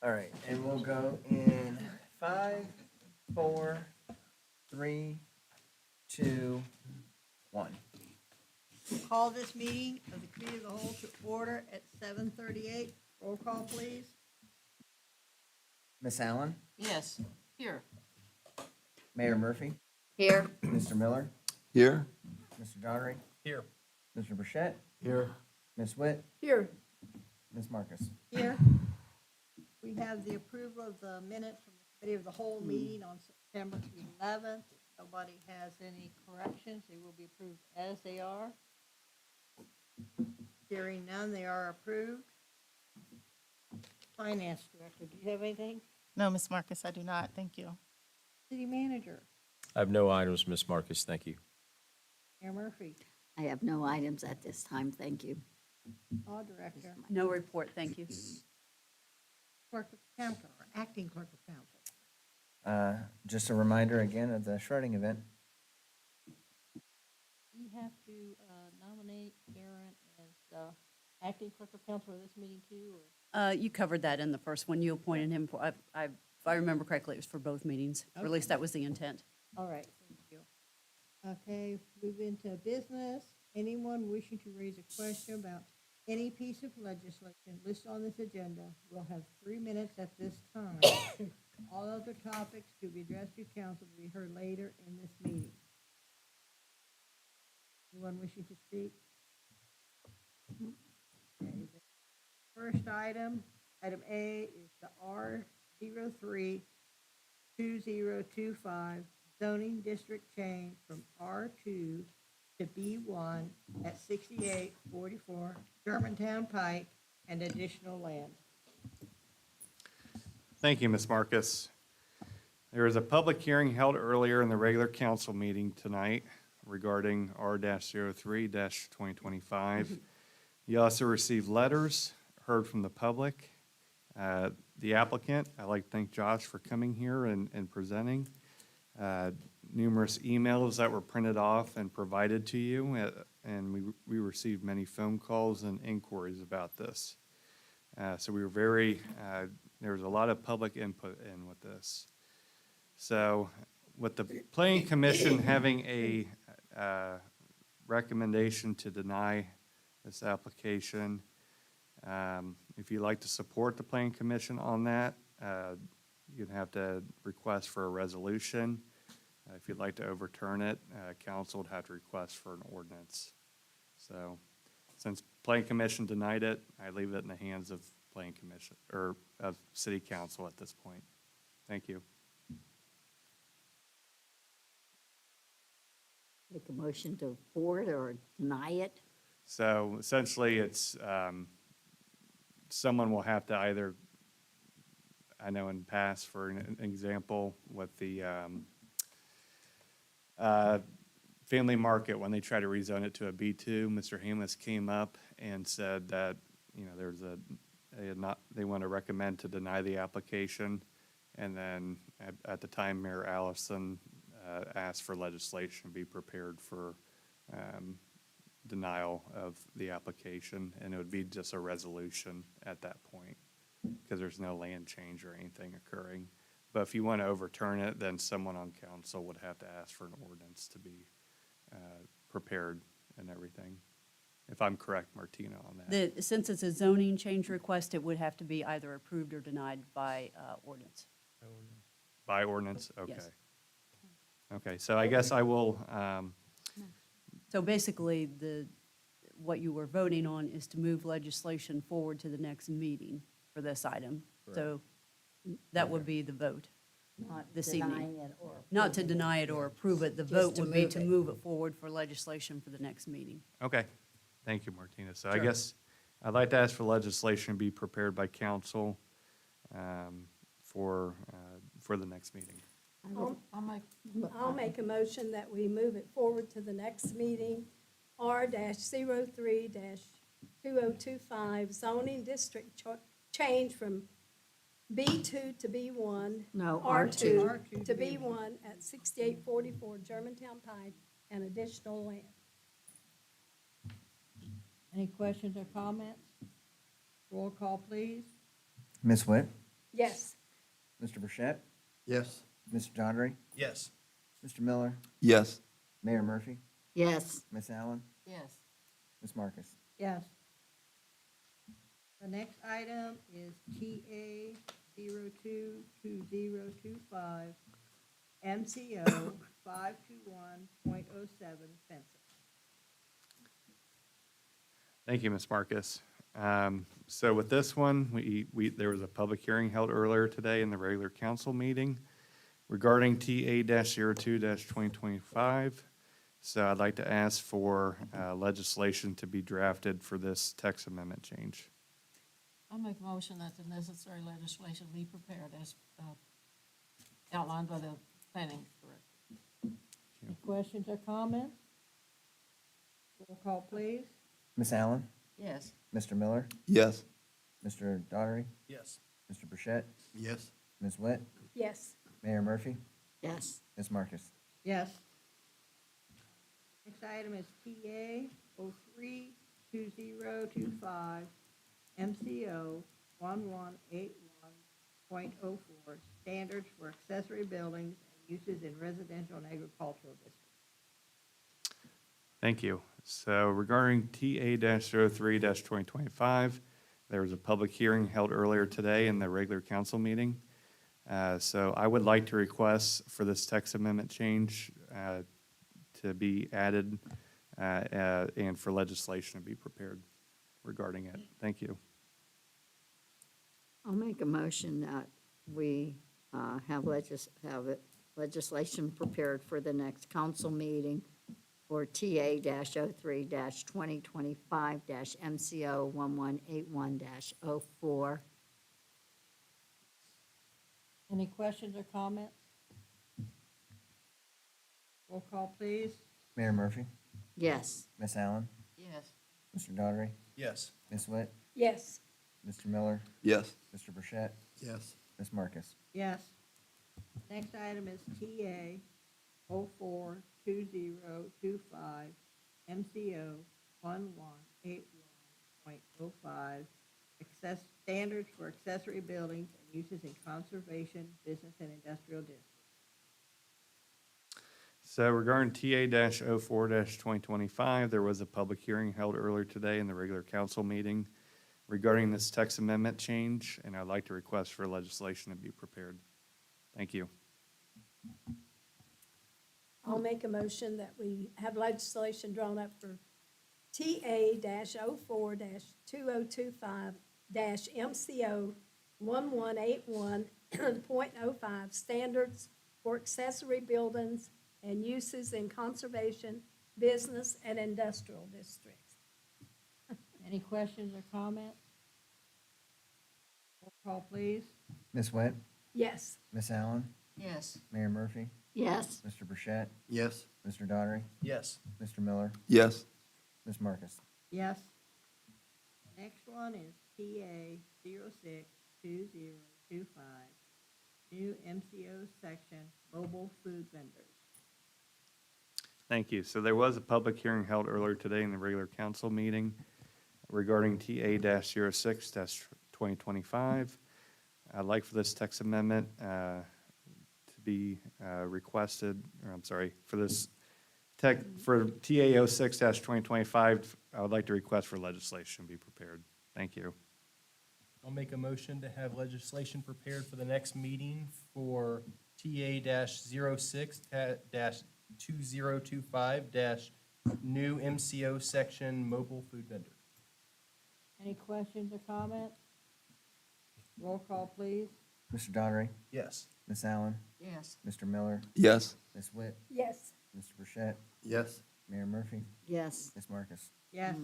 All right, and we'll go in 5, 4, 3, 2, 1. Call this meeting of the Committee of the Whole to order at 7:38. Roll call, please. Miss Allen, Yes, here. Mayor Murphy, Here. Mr. Miller, Here. Mr. Daughtery, Here. Mr. Burchett, Here. Miss Witt, Here. Miss Marcus. Here. We have the approval of the minutes from the Committee of the Whole meeting on September 11th. If nobody has any corrections, they will be approved as they are. Hearing none, they are approved. Finance Director, do you have anything? No, Ms. Marcus, I do not. Thank you. City Manager, I have no items, Ms. Marcus, thank you. Mayor Murphy, I have no items at this time, thank you. Law Director, No report, thank you. Clerk of Council, or Acting Clerk of Council. Just a reminder again of the shredding event. We have to nominate Aaron as acting clerk of council for this meeting too, or? You covered that in the first one. You appointed him for, if I remember correctly, it was for both meetings. Or at least that was the intent. All right, thank you. Okay, move into business. Anyone wishing to raise a question about any piece of legislation listed on this agenda will have 3 minutes at this time. All other topics to be addressed to council will be heard later in this meeting. Anyone wishing to speak? Okay, the first item, item A, is the R03-2025 zoning district change from R2 to B1 at 6844 Germantown Pike and additional land. Thank you, Ms. Marcus. There was a public hearing held earlier in the regular council meeting tonight regarding R-03-2025. You also received letters, heard from the public. The applicant, I'd like to thank Josh for coming here and presenting. Numerous emails that were printed off and provided to you, and we received many phone calls and inquiries about this. So we were there was a lot of public input in with this. So with the Planning Commission having a recommendation to deny this application, if you'd like to support the Planning Commission on that, you'd have to request for a resolution. If you'd like to overturn it, council would have to request for an ordinance. So since Planning Commission denied it, I leave it in the hands of Planning Commission, or of City Council at this point. Thank you. Make a motion to forward or deny it? So essentially, it's, someone will have to either, I know in past, for an example, with the Family Market, when they try to rezone it to a B2, Mr. Hamus came up and said that, you know, they want to recommend to deny the application. And then at the time, Mayor Allison asked for legislation to be prepared for denial of the application, and it would be just a resolution at that point, because there's no land change or anything occurring. But if you want to overturn it, then someone on council would have to ask for an ordinance to be prepared and everything. If I'm correct, Martina, on that. Since it's a zoning change request, it would have to be either approved or denied by ordinance. By ordinance? Okay. Yes. Okay, so I guess I will, So basically, what you were voting on is to move legislation forward to the next meeting for this item. So that would be the vote. Not This denying evening. it or Not to deny it or approve it, the Just vote to would be move to it. move it forward for legislation for the next meeting. okay. Thank you, Martina. So I Sure. guess I'd like to ask for legislation to be prepared by council for the next meeting. I'll make a motion that we move it forward to the next meeting, R-03-2025 zoning district change from B2 to B1. No, R2 R2 to B1 at 6844 Germantown Pike and additional land. Any questions or comments? Roll call, please. Miss Witt, Yes. Mr. Burchett, Yes. Mr. Dodgery, Yes. Mr. Miller, Yes. Mayor Murphy, Yes. Miss Allen, Yes. Miss Marcus. Yes. The next item is TA 022025, MCO 521.07 fencing. Thank you, Ms. Marcus. So with this one, there was a public hearing held earlier today in the regular council meeting regarding TA-02-2025. So I'd like to ask for legislation to be drafted for this text amendment change. I'll make a motion that the necessary legislation be prepared as outlined by the planning director. Any questions or comments? Roll call, please. Miss Allen, Yes. Mr. Miller, Yes. Mr. Dodgery, Yes. Mr. Burchett, Yes. Ms. Witt, Yes. Mayor Murphy, Yes. Miss Marcus. Yes. Next item is TA 032025, MCO 1181.04, standards for accessory buildings and uses in residential and agricultural districts. Thank you. So regarding TA-03-2025, there was a public hearing held earlier today in the regular council meeting. So I would like to request for this text amendment change to be added and for legislation to be prepared regarding it. Thank you. I'll make a motion that we have legislation prepared for the next council meeting for TA-03-2025-MCO 1181-04. Any questions or comments? Roll call, please. Mayor Murphy, Yes. Miss Allen, Yes. Mr. Dodgery, Yes. Miss Witt, Yes. Mr. Miller, Yes. Mr. Burchett, Yes. Miss Marcus. Yes. Next item is TA 042025, MCO 1181.05, standards for accessory buildings and uses in conservation, business, and industrial districts. So regarding TA-04-2025, there was a public hearing held earlier today in the regular council meeting regarding this text amendment change, and I'd like to request for legislation to be prepared. Thank you. I'll make a motion that we have legislation drawn up for TA-04-2025-MCO 1181.05, standards for accessory buildings and uses in conservation, business, and industrial districts. Any questions or comments? Roll call, please. Miss Witt, Yes. Miss Allen, Yes. Mayor Murphy, Yes. Mr. Burchett, Yes. Mr. Dodgery, Yes. Mr. Miller, Yes. Miss Marcus. Yes. Next one is TA 062025, new MCO section, mobile food vendors. Thank you. So there was a public hearing held earlier today in the regular council meeting regarding TA-06-2025. I'd like for this text amendment to be requested, or I'm sorry, for this for TA-06-2025, I would like to request for legislation be prepared. Thank you. I'll make a motion to have legislation prepared for the next meeting for TA-06-2025- new MCO section mobile food vendor. Any questions or comments? Roll call, please. Mr. Dodgery, Yes. Miss Allen, Yes. Mr. Miller, Yes. Miss Witt, Yes. Mr. Burchett, Yes. Mayor Murphy, Yes. Miss Marcus. Yes.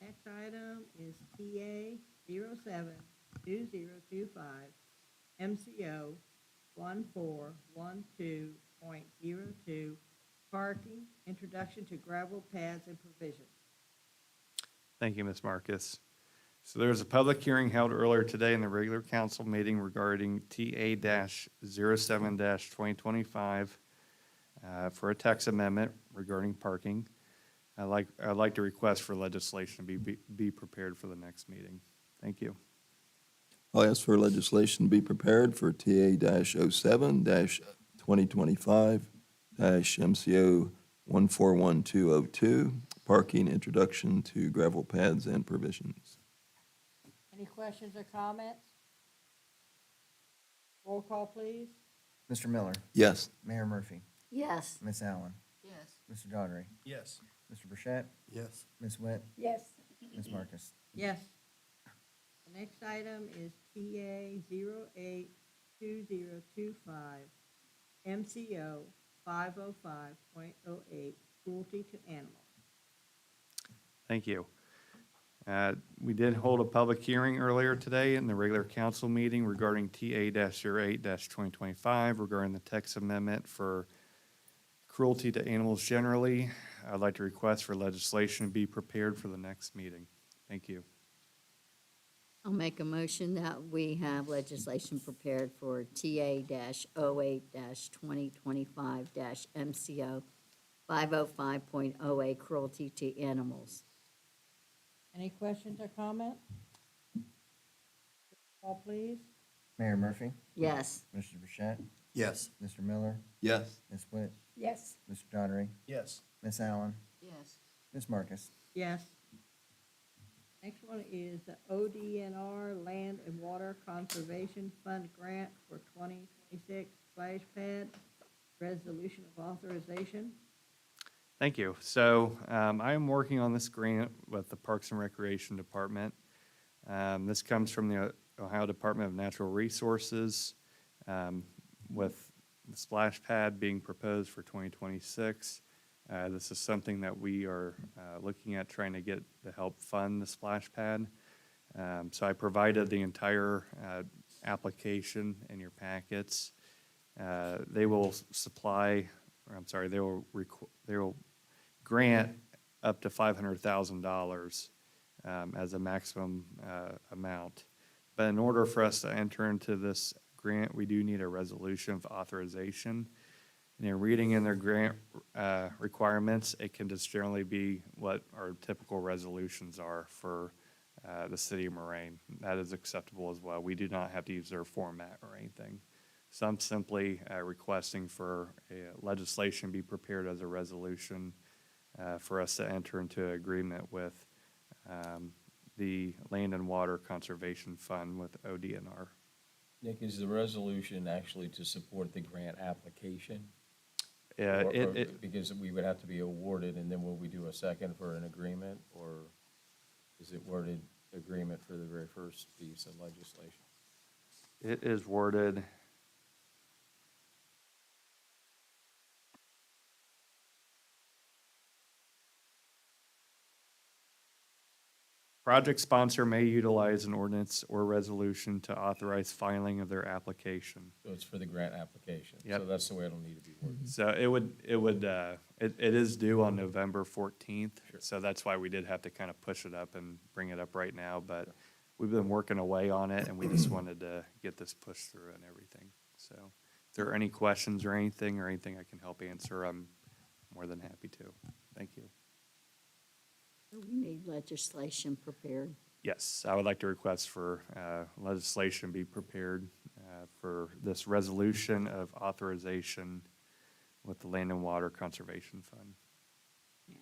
Next item is TA 072025, MCO 1412.02, parking, introduction to gravel pads and provisions. Thank you, Ms. Marcus. So there was a public hearing held earlier today in the regular council meeting regarding TA-07-2025 for a text amendment regarding parking. I'd like to request for legislation to be prepared for the next meeting. Thank you. I'll ask for legislation to be prepared for TA-07-2025-MCO 141202, parking, introduction to gravel pads and provisions. Any questions or comments? Roll call, please. Mr. Miller, Yes. Mayor Murphy, Yes. Miss Allen, Yes. Mr. Daughtery, Yes. Mr. Burchett, Yes. Miss Witt, Yes. Miss Marcus. Yes. The next item is TA 082025, MCO 505.08, cruelty to animals. Thank you. We did hold a public hearing earlier today in the regular council meeting regarding TA-08-2025 regarding the text amendment for cruelty to animals generally. I'd like to request for legislation to be prepared for the next meeting. Thank you. I'll make a motion that we have legislation prepared for TA-08-2025-MCO 505.08, cruelty to animals. Any questions or comments? Call, please. Mayor Murphy, Yes. Mr. Burchett, Yes. Mr. Miller, Yes. Miss Witt, Yes. Mr. Daughtery, Yes. Miss Allen, Yes. Miss Marcus. Yes. Next one is the ODNR Land and Water Conservation Fund Grant for 2026 splash pad, resolution of authorization. Thank you. So I am working on this grant with the Parks and Recreation Department. This comes from the Ohio Department of Natural Resources with the splash pad being proposed for 2026. This is something that we are looking at trying to get to help fund the splash pad. So I provided the entire application in your packets. They will supply, or I'm sorry, they will grant up to $500,000 as a maximum amount. But in order for us to enter into this grant, we do need a resolution of authorization. And in reading in their grant requirements, it can just generally be what our typical resolutions are for the city of Moraine. That is acceptable as well. We do not have to use their format or anything. So I'm simply requesting for a legislation be prepared as a resolution for us to enter into agreement with the Land and Water Conservation Fund with ODNR. Nick, is the resolution actually to support the grant application? Or- Because we would have to be awarded, and then will we do a second for an agreement? Or is it worded agreement for the very first piece of legislation? It is worded. Project sponsor may utilize an ordinance or resolution to authorize filing of their application. So it's for the grant application? Yep. So that's the way it'll need to be worded. So it is due on November 14th. Sure. So that's why we did have to kind of push it up and bring it up right now. But we've been working away on it, and we just wanted to get this pushed through and everything. So if there are any questions or anything I can help answer, I'm more than happy to. Thank you. So we need legislation prepared. Yes, I would like to request for legislation be prepared for this resolution of authorization with the Land and Water Conservation Fund.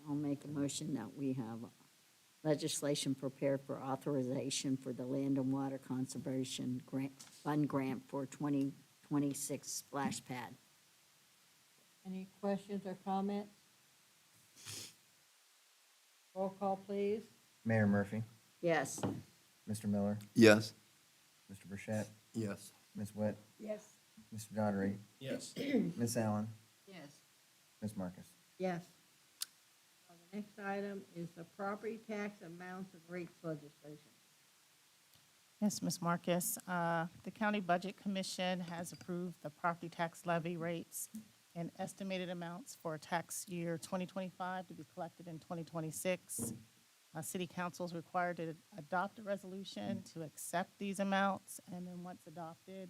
I'll make a motion that we have legislation prepared for authorization for the Land and Water Conservation Fund Grant for 2026 splash pad. Any questions or comments? Roll call, please. Mayor Murphy, Yes. Mr. Miller, Yes. Mr. Burchett, Yes. Miss Witt, Yes. Mr. Daughtery, Yes. Miss Allen, Yes. Miss Marcus. Yes. The next item is the property tax amounts and rates legislation. Yes, Ms. Marcus. The County Budget Commission has approved the property tax levy rates and estimated amounts for tax year 2025 to be collected in 2026. City Council is required to adopt a resolution to accept these amounts, and then once adopted,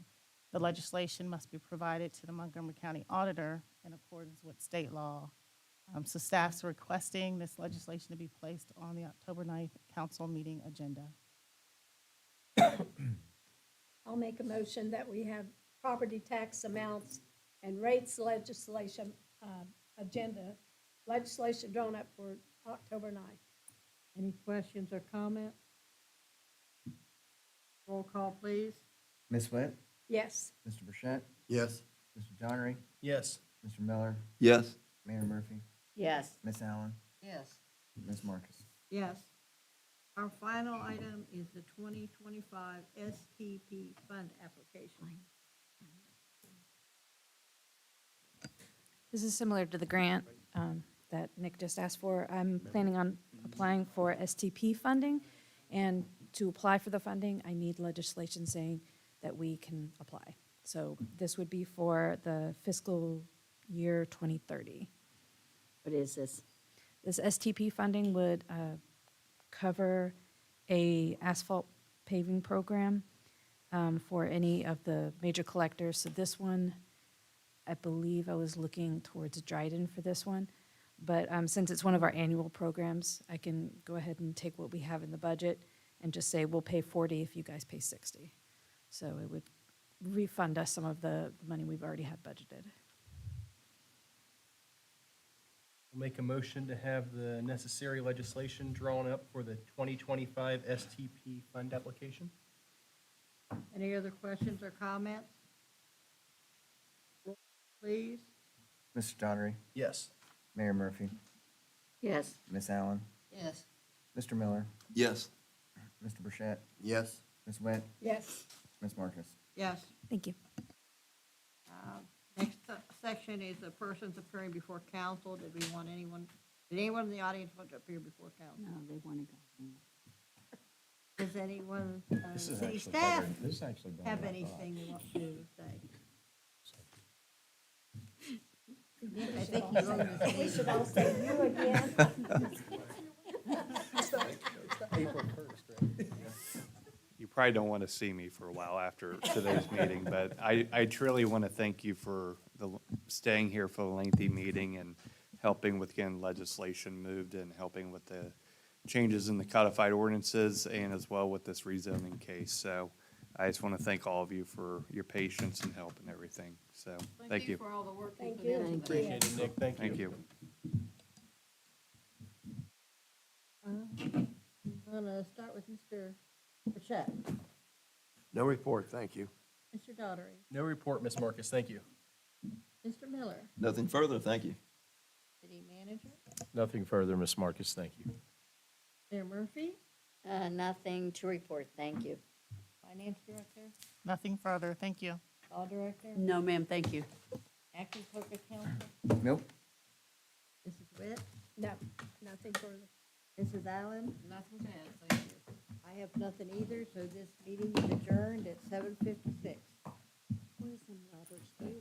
the legislation must be provided to the Montgomery County Auditor in accordance with state law. So staff's requesting this legislation to be placed on the October 9th council meeting agenda. I'll make a motion that we have property tax amounts and rates legislation, agenda, legislation drawn up for October 9th. Any questions or comments? Roll call, please. Ms. Witt? Yes. Mr. Burchett? Yes. Mr. Donnery? Yes. Mr. Miller? Yes. Mayor Murphy? Yes. Miss Allen? Yes. Ms. Marcus? Yes. Our final item is the 2025 STP fund application. This is similar to the grant that Nick just asked for. I'm planning on applying for STP funding, and to apply for the funding, I need legislation saying that we can apply. So this would be for the fiscal year 2030. What is this? This STP funding would cover a asphalt paving program for any of the major collectors. So this one, I believe I was looking towards Dryden for this one. But since it's one of our annual programs, I can go ahead and take what we have in the budget and just say, we'll pay 40 if you guys pay 60. So it would refund us some of the money we've already had budgeted. We'll make a motion to have the necessary legislation drawn up for the 2025 STP fund application. Any other questions or comments? Roll, please. Mr. Donnery? Yes. Mayor Murphy? Yes. Miss Allen? Yes. Mr. Miller? Yes. Mr. Burchett? Yes. Ms. Witt? Yes. Ms. Marcus? Yes. Thank you. Next section is the persons appearing before council. Did anyone in the audience want to appear before council? No, they want to go home. Does anyone, This is city actually staff better- this is actually better have than I thought. anything they want to say? Nick, I think you own this We meeting. should all say you again. You probably don't want to see me for a while after today's meeting, but I truly want to thank you for staying here for the lengthy meeting and helping with getting legislation moved and helping with the changes in the codified ordinances and as well with this rezoning case. So I just want to thank all of you for your patience and help and everything. So, thank you. For all the work you Thank put you. into this. Appreciate it, Nick. Thank you. Thank you. I'm gonna start with Mr. Burchett. No report, thank you. Mr. Daughtery. No report, Ms. Marcus. Thank you. Mr. Miller. Nothing further, thank you. City manager. Nothing further, Ms. Marcus, thank you. Mayor Murphy. Nothing to report, thank you. Finance director. Nothing further, thank you. Law director. No, ma'am, thank you. Acting clerk of council. Nope. Mrs. Witt. No, nothing further. Mrs. Allen. Nothing to add, thank you. I have nothing either, so this meeting is adjourned at 7:56. Where's them letters?